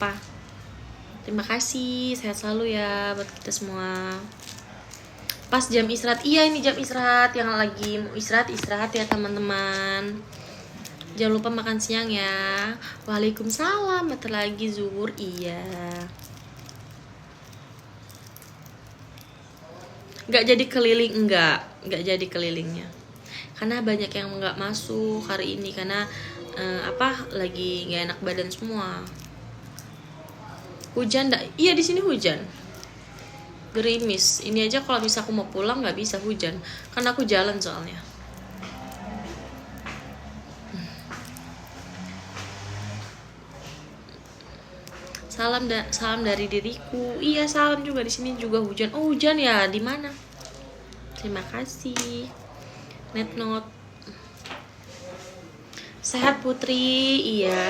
apa. Terima kasih, sehat selalu ya buat kita semua. Pas jam istirahat, iya ini jam istirahat. Yang lagi mau istirahat ya teman-teman. Jangan lupa makan siang ya. Waalaikumsalam, bentar lagi zuhur, iya. Nggak jadi keliling, nggak jadi kelilingnya. Karena banyak yang nggak masuk hari ini karena lagi nggak enak badan semua. Hujan nggak? Iya di sini hujan. Gerimis. Ini aja kalau bisa aku mau pulang nggak bisa hujan. Karena aku jalan soalnya. Salam dari diriku. Iya salam juga di sini juga hujan. Oh hujan ya di mana? Terima kasih. Netnote. Sehat Putri. Iya.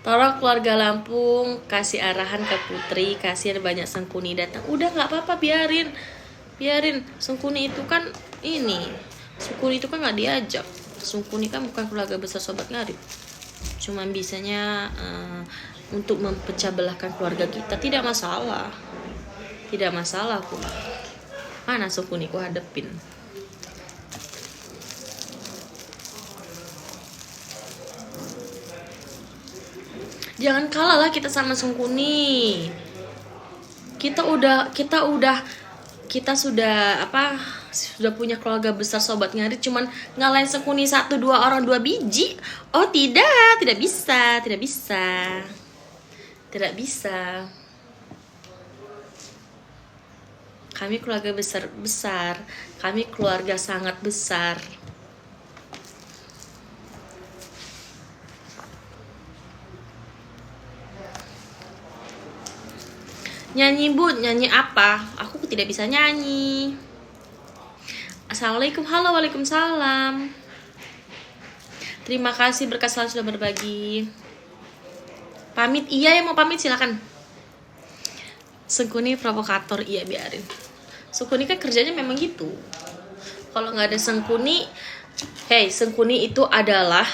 Tolong keluarga Lampung kasih arahan ke Putri, kasihan banyak Sengkuni datang. Udah nggak apa-apa, biarin. Sengkuni itu kan Sengkuni itu kan nggak diajak. Sengkuni kan bukan keluarga besar Sobat Ngarip. Cuman bisanya untuk mempecah belahkan keluarga kita. Tidak masalah aku. Mana Sengkuni ku hadepin. Jangan kalah lah kita sama Sengkuni. Kita sudah punya keluarga besar Sobat Ngarit, cuman ngalahin Sengkuni 1, 2 orang 2 biji. Oh tidak bisa. Kami keluarga besar. Kami keluarga sangat besar. Nyanyi Bu, nyanyi apa? Aku tidak bisa nyanyi. Assalamualaikum, halo, waalaikumsalam. Terima kasih berkas selalu sudah berbagi. Pamit, iya ya mau pamit silakan. Sengkuni provokator, iya biarin. Sengkuni kan kerjanya memang gitu. Kalau nggak ada Sengkuni, Sengkuni itu adalah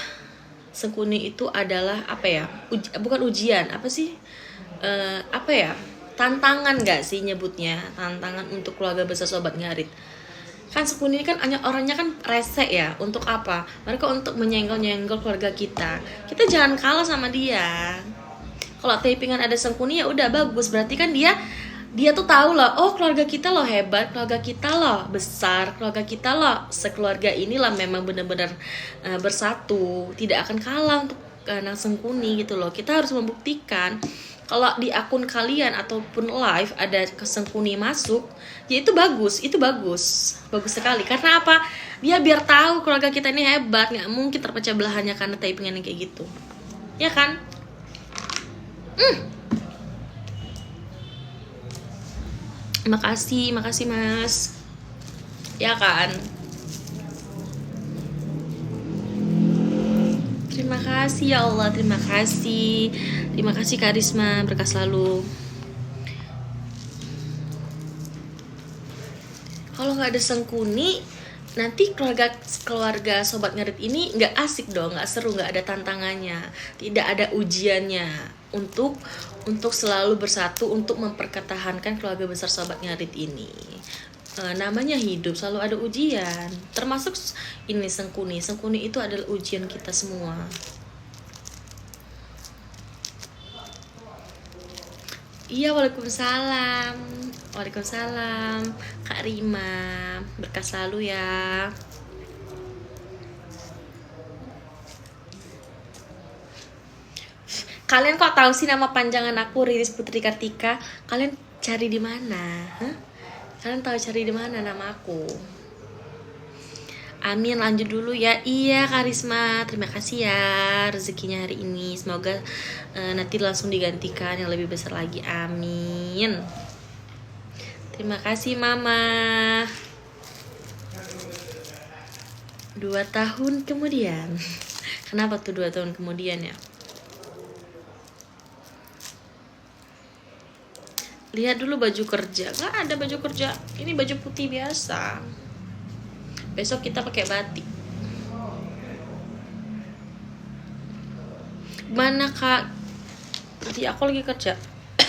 apa ya? Bukan ujian, apa sih? Tantangan gak sih nyebutnya? Tantangan untuk keluarga besar Sobat Ngarit. Kan Sengkuni kan orangnya kan rese ya. Untuk apa? Mereka untuk menyenggol-nyenggol keluarga kita. Kita jangan kalah sama dia. Kalau tapingan ada Sengkuni ya udah bagus. Berarti kan dia tuh tahu lah, oh keluarga kita loh hebat, keluarga kita loh besar, keluarga kita loh sekeluarga inilah memang benar-benar bersatu, tidak akan kalah untuk anak Sengkuni gitu loh. Kita harus membuktikan kalau di akun kalian ataupun live ada Sengkuni masuk, ya itu bagus sekali. Karena apa? Dia biar tahu keluarga kita ini hebat, nggak mungkin terpecah belahannya karena typingan yang kayak gitu, ya kan? Makasih Mas, ya kan? Terima kasih ya Allah, terima kasih Karisma, berkah selalu. Kalau nggak ada Sengkuni, nanti keluarga Sobat Ngarit ini nggak asik dong, nggak seru, nggak ada tantangannya, tidak ada ujiannya untuk selalu bersatu untuk mempertahankan keluarga besar Sobat Ngarit ini. Namanya hidup selalu ada ujian, termasuk ini Sengkuni itu adalah ujian kita semua. Iya, waalaikumsalam Kak Rima, berkah selalu ya. Kalian kok tahu sih nama panjangan aku Riris Putri Kartika? Kalian cari di mana? Kalian tahu cari di mana nama aku? Amin, lanjut dulu ya. Iya Karisma, terima kasih ya rezekinya hari ini. Semoga nanti langsung digantikan yang lebih besar lagi. Amin. Terima kasih Mama. 2 tahun kemudian. Kenapa tuh 2 tahun kemudian ya? Lihat dulu baju kerja. Nggak ada baju kerja. Ini baju putih biasa. Besok kita pakai batik. Mana kak? Nanti aku lagi kerja.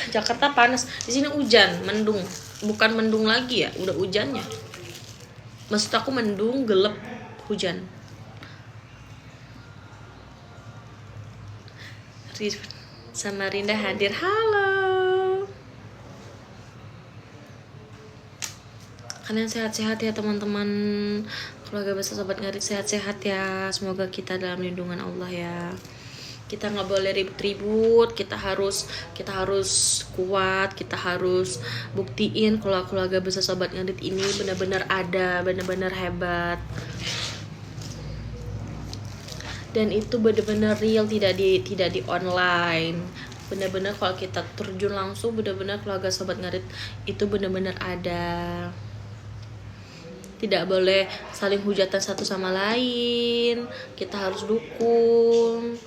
Jakarta panas, di sini hujan, mendung. Bukan mendung lagi ya, udah hujannya. Maksud aku mendung, gelap, hujan. Sama Rinda hadir. Halo. Kalian sehat-sehat ya teman-teman. Keluarga besar sobat ngarit sehat-sehat ya. Semoga kita dalam lindungan Allah ya. Kita nggak boleh ribut-ribut, kita harus kuat, kita harus buktiin kalau keluarga besar sobat ngarit ini benar-benar ada, benar-benar hebat, dan itu benar-benar real, tidak di online. Benar-benar kalau kita terjun langsung, benar-benar keluarga sobat ngarit itu benar-benar ada. Tidak boleh saling hujatan satu sama lain, kita harus dukung.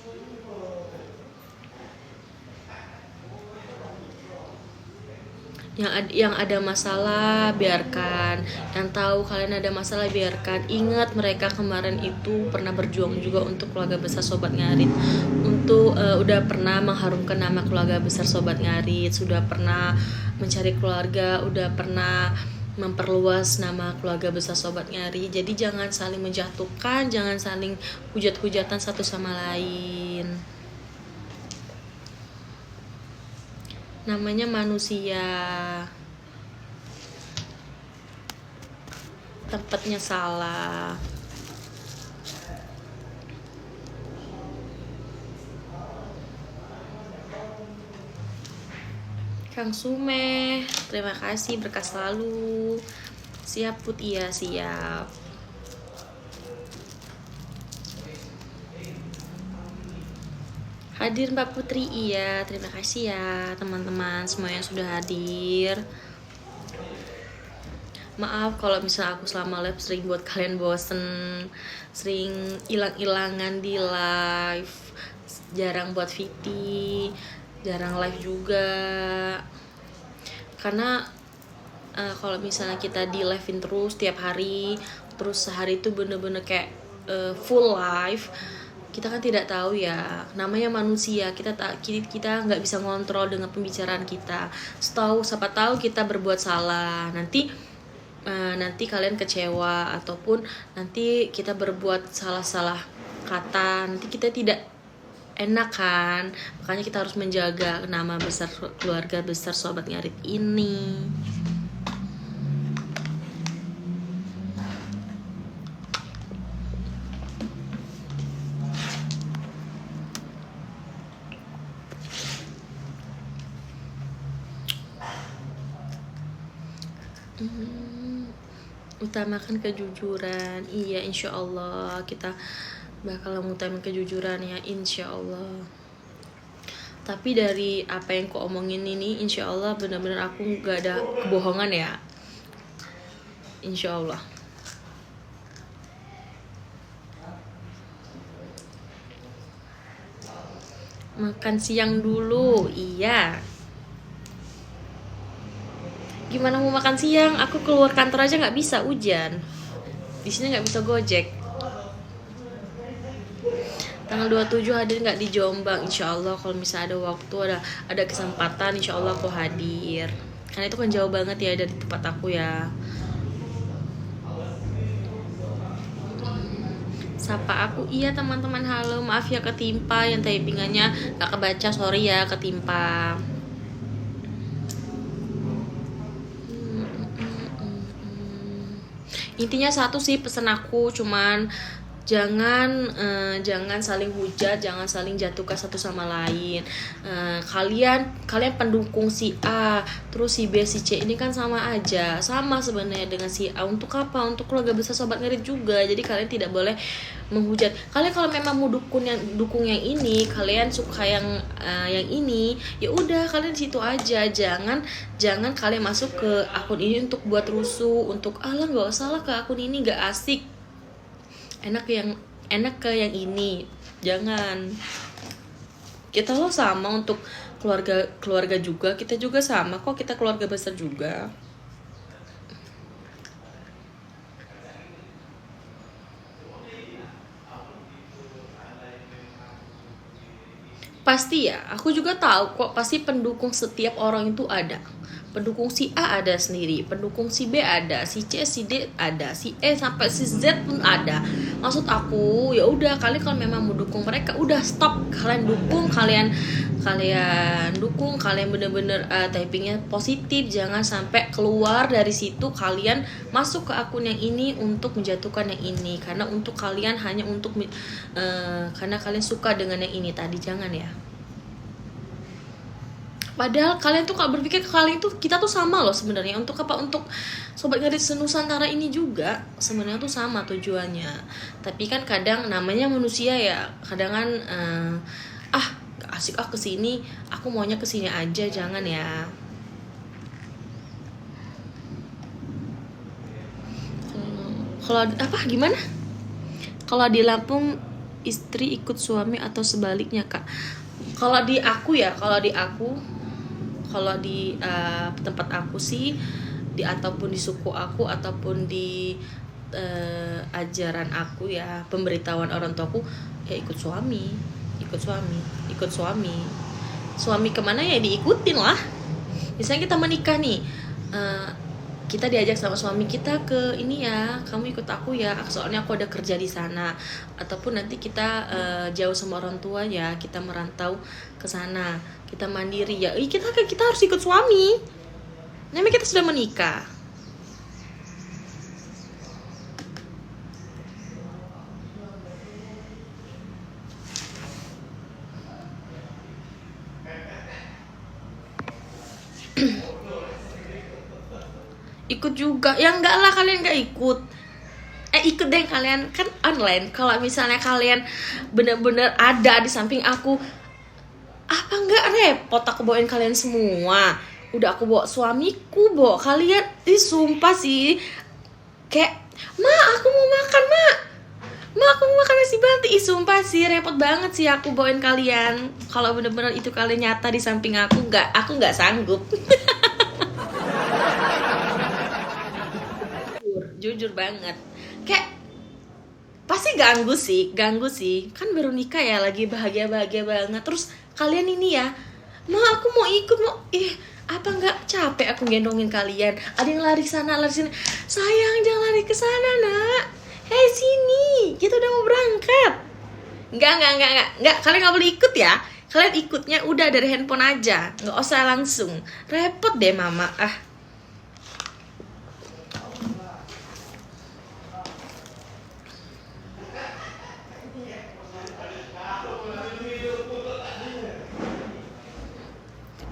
Yang ada masalah biarkan, yang tahu kalian ada masalah biarkan. Ingat mereka kemarin itu pernah berjuang juga untuk keluarga besar sobat ngarit, untuk udah pernah mengharumkan nama keluarga besar sobat ngarit, sudah pernah mencari keluarga, udah pernah memperluas nama keluarga besar sobat ngarit. Jadi jangan saling menjatuhkan, jangan saling hujat-hujatan satu sama lain. Namanya manusia, tempatnya salah. Kang Sume, terima kasih, berkah selalu. Siap Put, iya siap. Hadir Mbak Putri, iya terima kasih ya teman-teman semua yang sudah hadir. Maaf kalau misalnya aku selama live sering buat kalian bosen, sering hilang-hilangan di live, jarang buat VT, jarang live juga. Karena kalau misalnya kita di live-in terus tiap hari, terus sehari itu bener-bener kayak full live, kita kan tidak tahu ya, namanya manusia, kita nggak bisa ngontrol dengan pembicaraan kita. Siapa tahu kita berbuat salah, nanti kalian kecewa, ataupun nanti kita berbuat salah kata, nanti kita tidak enak kan. Makanya kita harus menjaga nama besar keluarga besar sobat ngarit ini. Utamakan kejujuran. Iya, insya Allah kita bakal mengutamakan kejujuran ya, insya Allah. Tapi dari apa yang ku omongin ini, insya Allah benar-benar aku gak ada kebohongan ya, insya Allah. Makan siang dulu, iya. Gimana mau makan siang? Aku keluar kantor aja nggak bisa, hujan. Di sini nggak bisa gojek. Tanggal 27 hadir nggak di Jombang? Insya Allah kalau misalnya ada waktu, ada kesempatan, insya Allah aku hadir. Karena itu kan jauh banget ya dari tempat aku ya. Sapa aku, iya teman-teman, halo, maaf ya ketimpa, yang typingannya nggak kebaca, sorry ya ketimpa. Intinya satu sih pesan aku, cuman jangan saling hujat, jangan saling jatuhkan satu sama lain. Kalian pendukung si A, terus si B, si C ini kan sama aja, sama sebenarnya dengan si A. Untuk apa? Untuk keluarga besar sobat ngarit juga. Jadi kalian tidak boleh menghujat. Kalian kalau memang mau dukung yang ini, kalian suka yang ini, ya udah kalian di situ aja. Jangan kalian masuk ke akun ini untuk buat rusuh, untuk alah nggak usah lah ke akun ini, nggak asik, enak ke yang ini. Jangan. Kita lo sama untuk keluarga juga, kita juga sama kok, kita keluarga besar juga. Pasti ya, aku juga tahu kok, pasti pendukung setiap orang itu ada. Pendukung si A ada sendiri, pendukung si B ada, si C, si D ada, si E sampai si Z pun ada. Maksud aku, ya udah, kalian kalau memang mau dukung mereka, udah stop, kalian dukung, kalian dukung, kalian bener-bener typingnya positif, jangan sampai keluar dari situ kalian masuk ke akun yang ini untuk menjatuhkan yang ini, karena untuk kalian hanya untuk karena kalian suka dengan yang ini tadi, jangan ya. Padahal kalian tuh kalau berpikir kalian tuh, kita tuh sama loh sebenarnya. Untuk apa? Untuk Sobat Gadis Nusantara ini juga sebenarnya tuh sama tujuannya. Tapi kan kadang namanya manusia ya, kadang kan gak asik kesini, aku maunya kesini aja, jangan ya. Kalau apa gimana? Kalau di Lampung istri ikut suami atau sebaliknya, Kak? Kalau di aku ya, kalau di tempat aku sih, ataupun di suku aku, ataupun di ajaran aku ya, pemberitahuan orang tuaku ya ikut suami. Suami kemana ya diikutin lah. Misalnya kita menikah nih, kita diajak sama suami kita ke ini ya, kamu ikut aku ya, soalnya aku ada kerja di sana. Ataupun nanti kita jauh sama orang tua ya, kita merantau ke sana, kita mandiri ya, kita harus ikut suami. Namanya kita sudah menikah. Ikut juga ya, enggak lah, kalian enggak ikut. Ikut deh kalian, kan online. Kalau misalnya kalian bener-bener ada di samping aku, apa enggak repot aku bawain kalian semua. Udah aku bawa suamiku, bawa kalian. Sumpah sih, kayak, Ma aku mau makan nasi banti. Sumpah sih repot banget sih aku bawain kalian. Kalau bener-bener itu kalian nyata di samping aku nggak sanggup. Jujur banget, kayak pasti ganggu sih, kan baru nikah ya, lagi bahagia banget, terus kalian ini ya, Ma aku mau ikut, apa nggak capek aku gendongin kalian, ada yang lari sana lari sini, sayang jangan lari ke sana nak, hei sini, kita udah mau berangkat. Nggak, kalian nggak boleh ikut ya, kalian ikutnya udah dari handphone aja, nggak usah langsung, repot deh mama.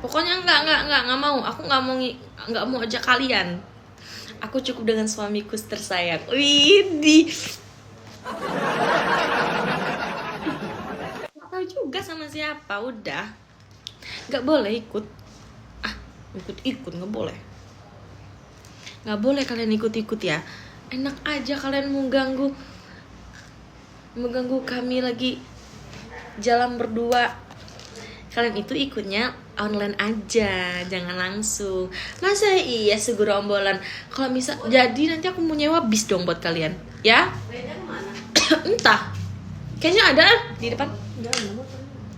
Pokoknya nggak mau, aku nggak mau ajak kalian. Aku cukup dengan suamiku tersayang. Widih, nggak tahu juga sama siapa, udah nggak boleh ikut. Ikut nggak boleh kalian ikut ya. Enak aja kalian mengganggu kami lagi jalan berdua. Kalian itu ikutnya online aja, jangan langsung. Masa iya segerombolan. Kalau misal jadi nanti aku mau nyewa bis dong buat kalian, ya? Entah. Kayaknya ada di depan.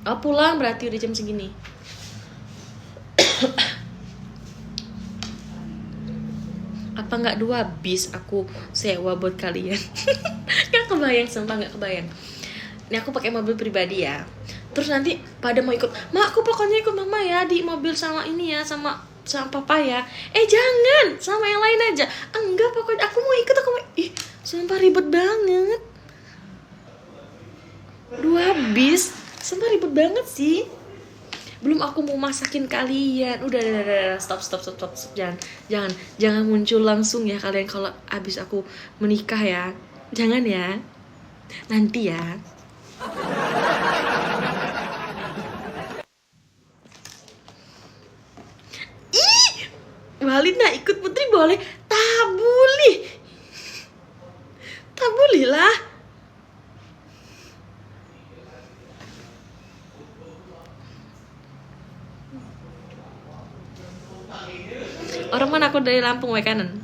Oh, pulang berarti udah jam segini. Apa nggak 2 bis aku sewa buat kalian? Nggak kebayang, sumpah nggak kebayang. Ini aku pakai mobil pribadi ya. Terus nanti pada mau ikut, Ma aku pokoknya ikut mama ya di mobil sama ini ya, sama papa ya. Jangan, sama yang lain aja. Enggak, pokoknya aku mau ikut. Sumpah ribet banget. 2 bis, sumpah ribet banget sih. Belum aku mau masakin kalian. Udah, stop. Jangan muncul langsung ya kalian kalau abis aku menikah ya. Jangan ya. Nanti ya. Walina ikut Putri boleh. Tabuli lah. Orang mana aku dari Lampung kanan.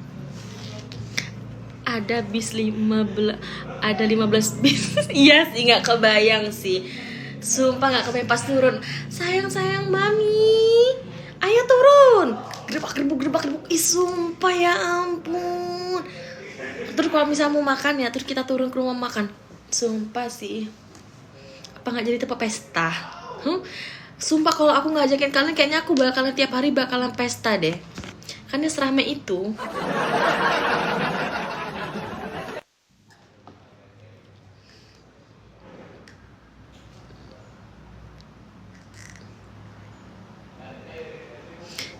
Ada bis 15 bis. Iya sih, nggak kebayang sih. Sumpah nggak kebayang pas turun. Sayang mami, ayo turun. Gerbak. Ih sumpah ya ampun. Terus kalau misalnya mau makan ya, terus kita turun ke rumah makan. Sumpah sih. Apa nggak jadi tempat pesta? Sumpah kalau aku ngajakin kalian, kayaknya aku bakalan tiap hari bakalan pesta deh. Kan dia serame itu.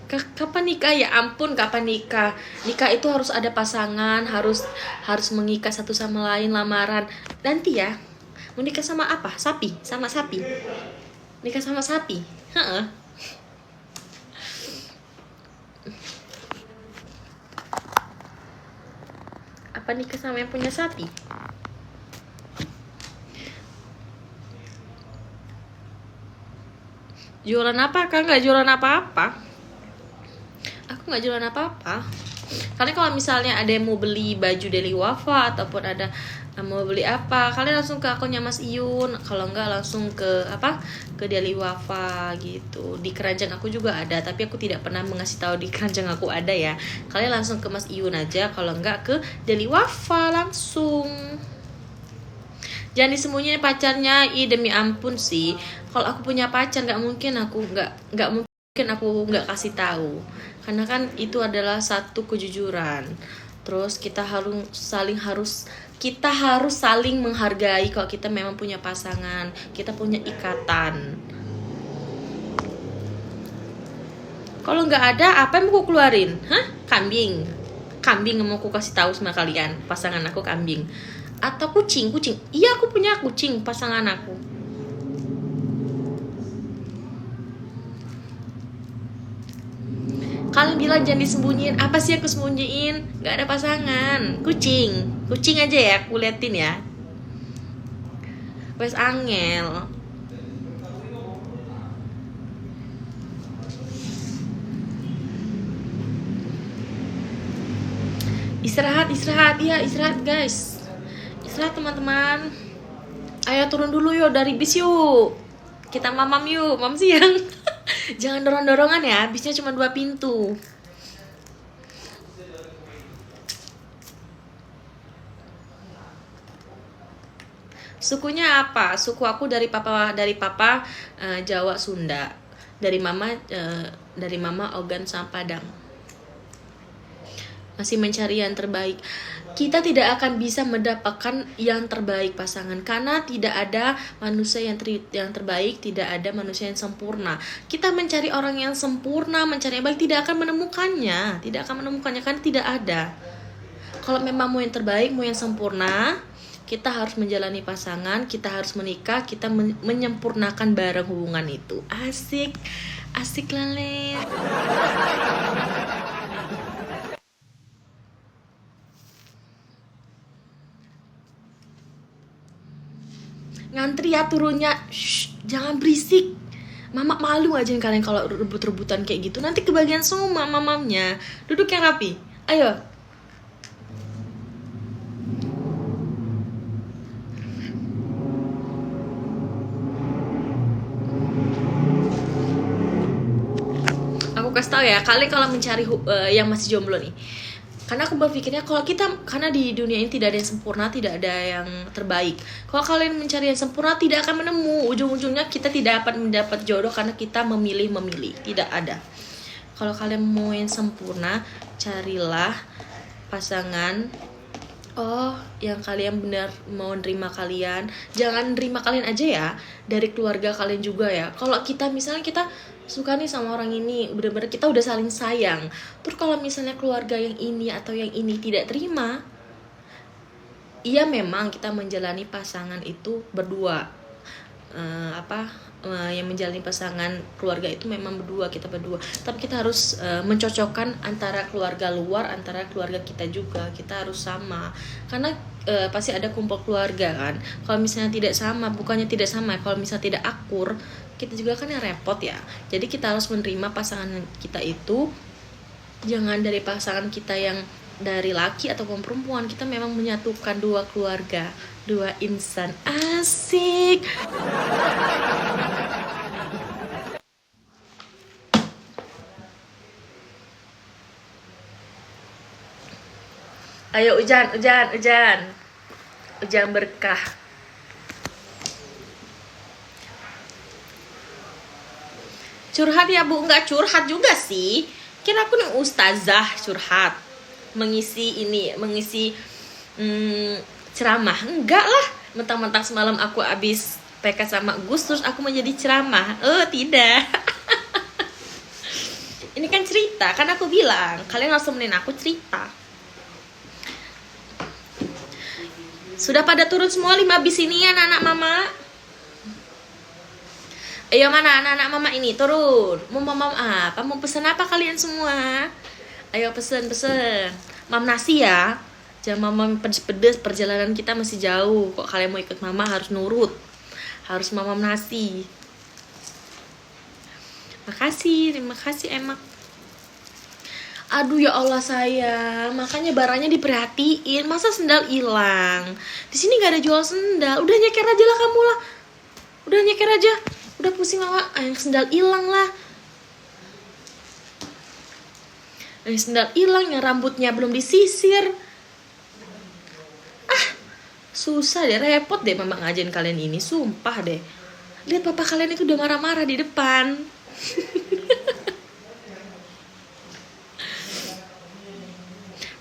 Kapan nikah? Ya ampun, kapan nikah? Nikah itu harus ada pasangan, harus mengikat satu sama lain, lamaran. Nanti ya, mau nikah sama apa? Sapi, sama sapi. Nikah sama sapi. Heeh. Apa nikah sama yang punya sapi? Jualan apa? Kan nggak jualan apa-apa. Aku nggak jualan apa-apa. Karena kalau misalnya ada yang mau beli baju Deli Wafa ataupun ada mau beli apa, kalian langsung ke akunnya Mas Iyun. Kalau enggak langsung ke ke Deli Wafa gitu. Di keranjang aku juga ada, tapi aku tidak pernah mengasih tahu di keranjang aku ada ya. Kalian langsung ke Mas Iyun aja, kalau enggak ke Deli Wafa langsung. Jangan disembunyiin pacarnya. Demi ampun sih, kalau aku punya pacar nggak mungkin aku nggak kasih tahu, karena kan itu adalah satu kejujuran. Terus kita harus saling menghargai kalau kita memang punya pasangan, kita punya ikatan. Kalau nggak ada, apa yang mau aku keluarin? Kambing yang mau aku kasih tahu sama kalian, pasangan aku kambing. Atau kucing. Iya, aku punya kucing pasangan aku. Kalian bilang jangan disembunyiin. Apa sih aku sembunyiin? Gak ada pasangan. Kucing aja ya, aku liatin ya. Wes angel. Istirahat ya, istirahat guys. Istirahat teman-teman. Ayo turun dulu yuk dari bis yuk. Kita mamam yuk, mam siang. Jangan dorong-dorongan ya, bisnya cuma 2 pintu. Sukunya apa? Suku aku dari papa Jawa Sunda. Dari mama Ogan sama Padang. Masih mencari yang terbaik. Kita tidak akan bisa mendapatkan yang terbaik pasangan, karena tidak ada manusia yang terbaik, tidak ada manusia yang sempurna. Kita mencari orang yang sempurna, mencari yang baik, tidak akan menemukannya karena tidak ada. Kalau memang mau yang terbaik, mau yang sempurna, kita harus menjalani pasangan, kita harus menikah, kita menyempurnakan bareng hubungan itu. Asik lalet. Ngantri ya turunnya. Shh, jangan berisik. Mama malu aja kalian kalau rebut-rebutan kayak gitu. Nanti kebagian semua mamamnya. Duduk yang rapi. Ayo. Aku kasih tau ya, kalian kalau mencari yang masih jomblo nih, karena aku berpikirnya karena di dunia ini tidak ada yang sempurna, tidak ada yang terbaik. Kalau kalian mencari yang sempurna, tidak akan menemu. Ujung-ujungnya kita tidak dapat mendapat jodoh karena kita memilih. Tidak ada. Kalau kalian mau yang sempurna, carilah pasangan yang kalian benar mau nerima kalian. Jangan nerima kalian aja ya, dari keluarga kalian juga ya. Kalau misalnya kita suka nih sama orang ini, bener-bener kita udah saling sayang, terus kalau misalnya keluarga yang ini atau yang ini tidak terima, iya memang kita menjalani pasangan itu berdua, yang menjalani pasangan keluarga itu memang kita berdua, tapi kita harus mencocokkan antara keluarga luar, antara keluarga kita juga. Kita harus sama, karena pasti ada kumpul keluarga kan. Kalau misalnya tidak sama, bukannya tidak sama, kalau misalnya tidak akur, kita juga kan yang repot ya. Jadi kita harus menerima pasangan kita itu, jangan dari pasangan kita yang dari laki ataupun perempuan. Kita memang menyatukan dua keluarga, dua insan. Asik. Ayo hujan, hujan, hujan. Hujan berkah. Curhat ya Bu, nggak curhat juga sih. Kira aku nih ustazah curhat. Mengisi ceramah. Enggak lah. Mentang-mentang semalam aku abis PK sama Gus terus aku menjadi ceramah. Oh, tidak. Ini kan cerita, kan aku bilang kalian harus temenin aku cerita. Sudah pada turun semua 5 bis ini ya anak-anak mama. Ayo mana anak-anak mama ini turun. Mau mama apa? Mau pesen apa kalian semua? Ayo pesen. Mam nasi ya. Jangan mama pedes-pedes, perjalanan kita masih jauh. Kok kalian mau ikut mama harus nurut. Harus mama nasi. Terima kasih Emak. Aduh ya Allah sayang, makanya barangnya diperhatiin. Masa sendal hilang? Di sini nggak ada jual sendal. Udah nyeker aja lah kamu lah. Udah nyeker aja. Udah pusing mama. Yang sendal hilang lah. Yang sendal hilang, yang rambutnya belum disisir. Susah deh, repot deh mama ngajarin kalian ini. Sumpah deh. Lihat papa kalian itu udah marah-marah di depan.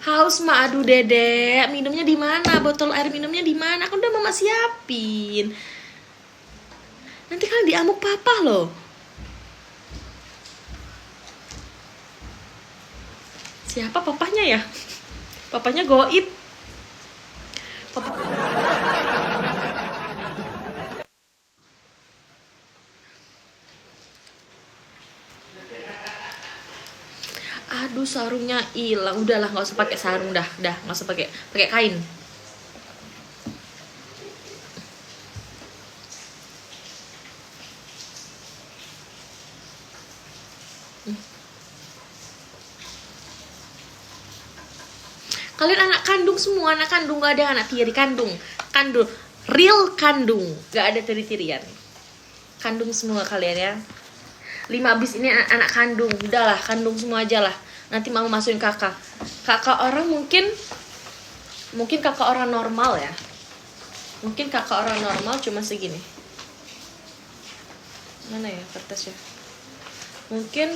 Haus mah, aduh dedek, minumnya di mana? Botol air minumnya di mana? Aku udah mama siapin. Nanti kalian diamuk papa loh. Siapa papanya ya? Papanya goib. Papa. Aduh sarungnya hilang. Udahlah nggak usah pakai sarung dah nggak usah pakai kain. Kalian anak kandung semua, anak kandung, gak ada anak tiri kandung, real kandung, gak ada tiri-tirian, kandung semua kalian ya. 5 abis ini anak kandung, udahlah kandung semua aja lah. Nanti mama masukin kakak orang mungkin kakak orang normal ya, mungkin kakak orang normal cuma segini. Mana ya kertasnya? Mungkin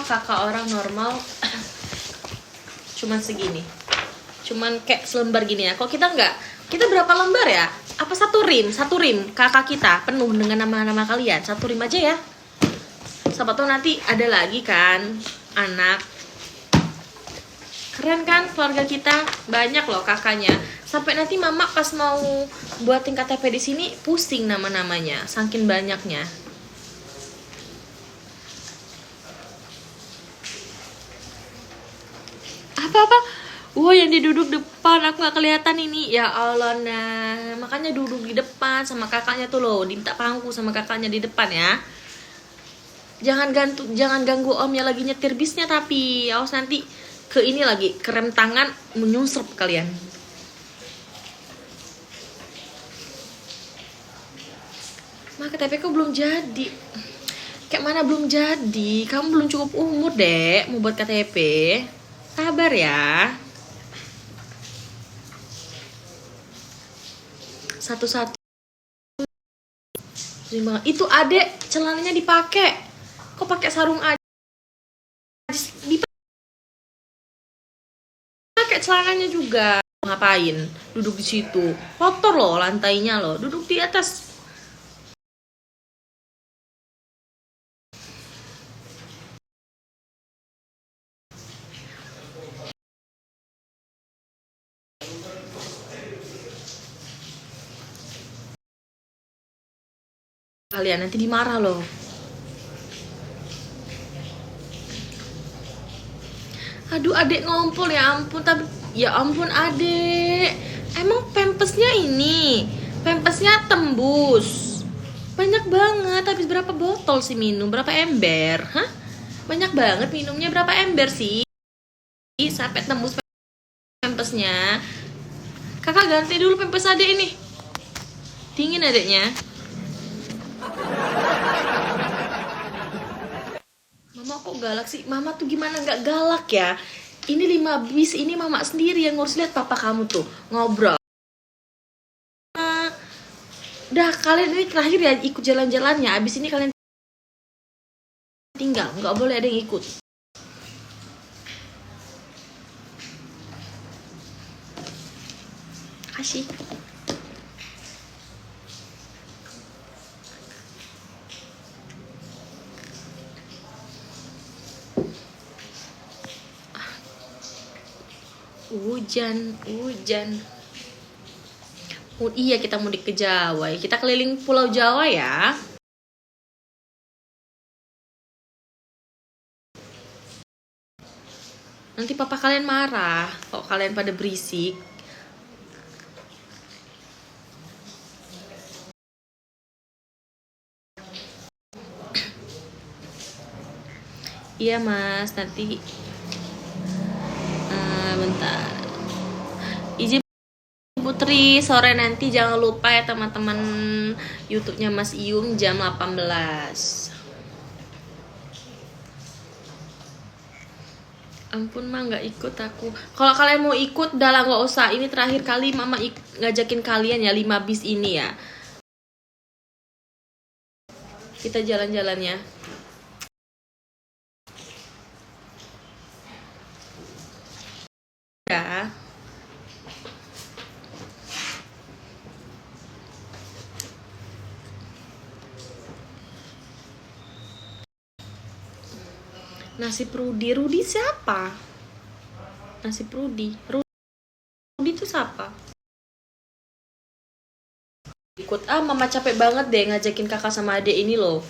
kakak orang normal cuman segini, cuman kayak selembar gini ya. Kok kita enggak, kita berapa lembar ya? Apa satu rim kakak kita penuh dengan nama-nama kalian, satu rim aja ya. Siapa tahu nanti ada lagi kan anak. Keren kan keluarga kita, banyak loh kakaknya. Sampai nanti mama pas mau buatin KTP di sini pusing nama-namanya, saking banyaknya. Apa? Wah, yang diduduk depan aku nggak kelihatan ini. Ya Allah, nah makanya duduk di depan sama kakaknya tuh loh, diminta pangku sama kakaknya di depan ya. Jangan ganggu omnya lagi nyetir bisnya, tapi awas nanti ke ini lagi, kerem tangan menyusrep kalian. Mak, KTP kok belum jadi? Kayak mana belum jadi? Kamu belum cukup umur deh mau buat KTP. Sabar ya. Satu-satu. Itu adek celananya dipakai. Kok pakai sarung aja? Dipakai celananya juga. Ngapain? Duduk di situ. Kotor loh lantainya loh. Duduk di atas. Kalian nanti dimarah loh. Aduh adek ngompol ya ampun, tapi ya ampun adek. Emang pempesnya tembus. Banyak banget, habis berapa botol sih minum? Berapa ember? Hah? Banyak banget minumnya, berapa ember sih? Sampai tembus pempesnya. Kakak ganti dulu pempes adek ini. Dingin adeknya. Mama kok galak sih? Mama tuh gimana nggak galak ya? Ini 5 bis, ini mama sendiri yang ngurus. Lihat papa kamu tuh ngobrol. Udah, kalian ini terakhir ya ikut jalan-jalannya. Abis ini kalian tinggal, nggak boleh ada yang ikut. Kasih. Hujan. Oh iya, kita mudik ke Jawa. Kita keliling Pulau Jawa ya. Nanti papa kalian marah kalau kalian pada berisik. Iya mas, nanti bentar. Izin Putri, sore nanti jangan lupa ya teman-teman YouTube-nya Mas Iyung jam 18. Ampun mah, nggak ikut aku. Kalau kalian mau ikut udah lah, nggak usah. Ini terakhir kali mama ngajakin kalian ya, 5 bis ini ya. Kita jalan-jalan ya. Ya. Nasib Rudi siapa? Nasib Rudi itu siapa? Ikut mama capek banget deh ngajakin kakak sama adik ini loh.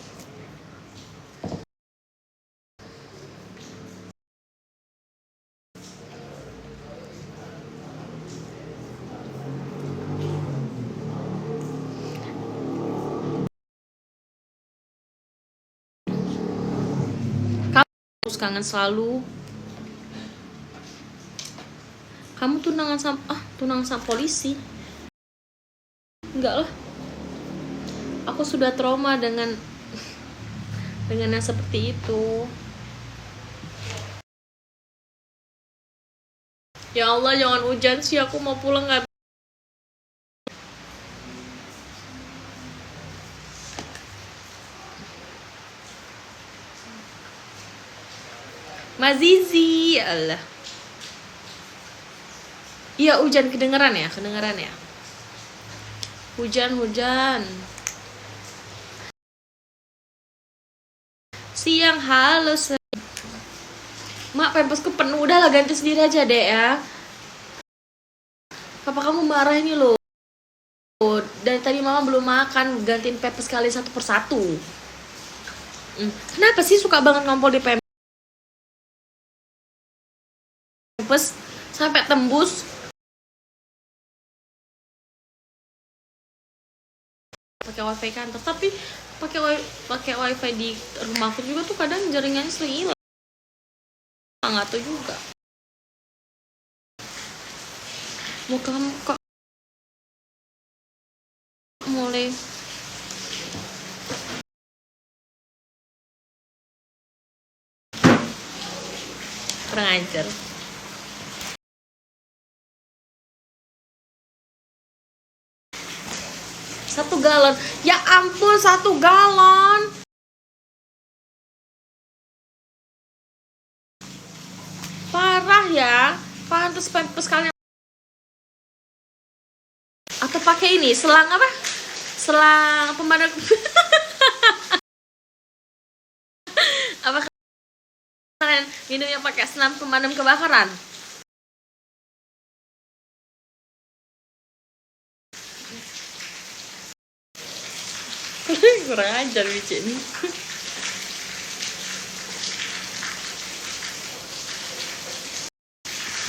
Terus kangen selalu. Kamu tunangan sama polisi? Enggak lah. Aku sudah trauma dengan yang seperti itu. Ya Allah, jangan hujan sih, aku mau pulang nggak. Mazizi, Allah. Iya, hujan kedengeran ya. Hujan. Siang, halo. Mak, pampasku penuh, udah lah ganti sendiri aja deh ya. Papa kamu marah ini loh. Dari tadi mama belum makan, gantiin pampers kali satu persatu. Kenapa sih suka banget ngompol di pampers sampai tembus? Pakai wifi kantor, tapi pakai wifi di rumahku juga tuh kadang jaringannya sering hilang, nggak tahu juga. Mau kamu kok mulai kurang ajar. Satu galon, ya ampun, 1 galon. Parah ya, pantas pampers kalian. Atau pakai ini, selang apa? Selang pemadam. Apa kalian minumnya pakai selang pemadam kebakaran? Kurang ajar bicik ini.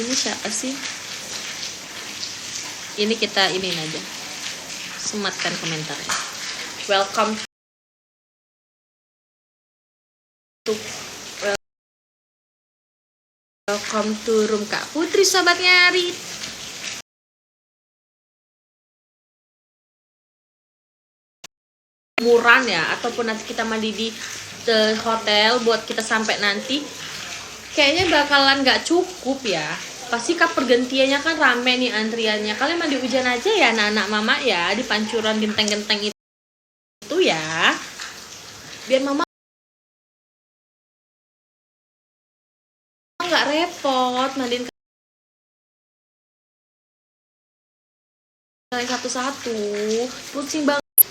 Ini siapa sih? Ini kita iniin aja, sematkan komentarnya. Welcome to room Kak Putri, sobat nyari. Murah ya, ataupun nanti kita mandi di hotel buat kita sampai nanti kayaknya bakalan nggak cukup ya. Pasti pergantiannya kan rame nih antriannya. Kalian mandi hujan aja ya anak-anak mama ya, di pancuran genteng-genteng itu ya. Biar mama nggak repot mandiin kalian satu-satu. Pusing banget.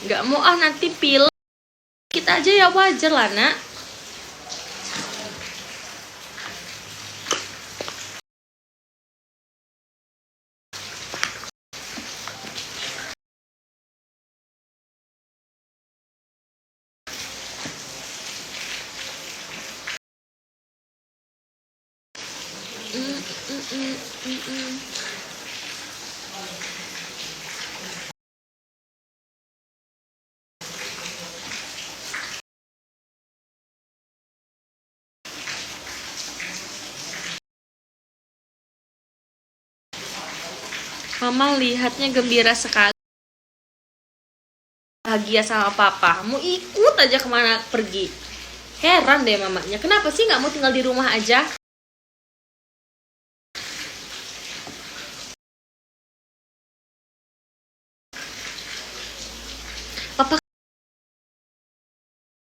Nggak mau nanti pil. Kita aja ya wajar lah nak. Mama lihatnya gembira sekali, bahagia sama papa. Mau ikut aja kemana pergi. Heran deh mamanya, kenapa sih nggak mau tinggal di rumah aja? Papa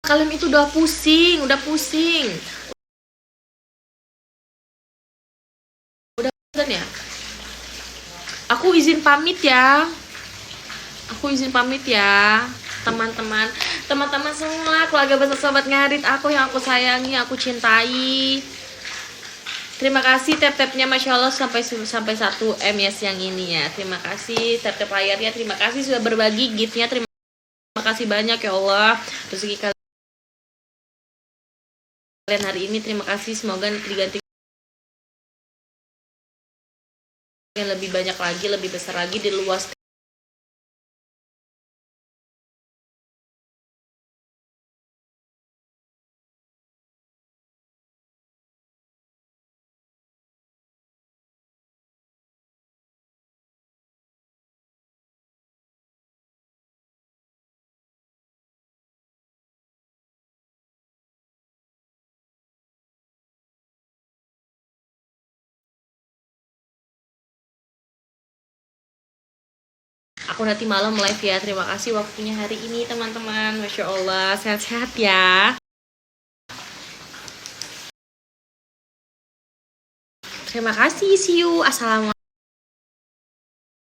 kalian itu udah pusing. Udah kan ya? Aku izin pamit ya. Teman-teman semua, keluarga besar sobat ngarit aku yang aku sayangi, aku cintai. Terima kasih tap-tapnya, Masya Allah sampai 1M ya siang ini ya. Terima kasih tap-tap layarnya, terima kasih sudah berbagi giftnya, terima kasih banyak ya Allah. Rezeki kalian hari ini, terima kasih, semoga diganti yang lebih banyak lagi, lebih besar lagi, diluas. Aku nanti malam live ya. Terima kasih waktunya hari ini teman-teman. Masya Allah, sehat-sehat ya. Terima kasih, see you. Assalamualaikum.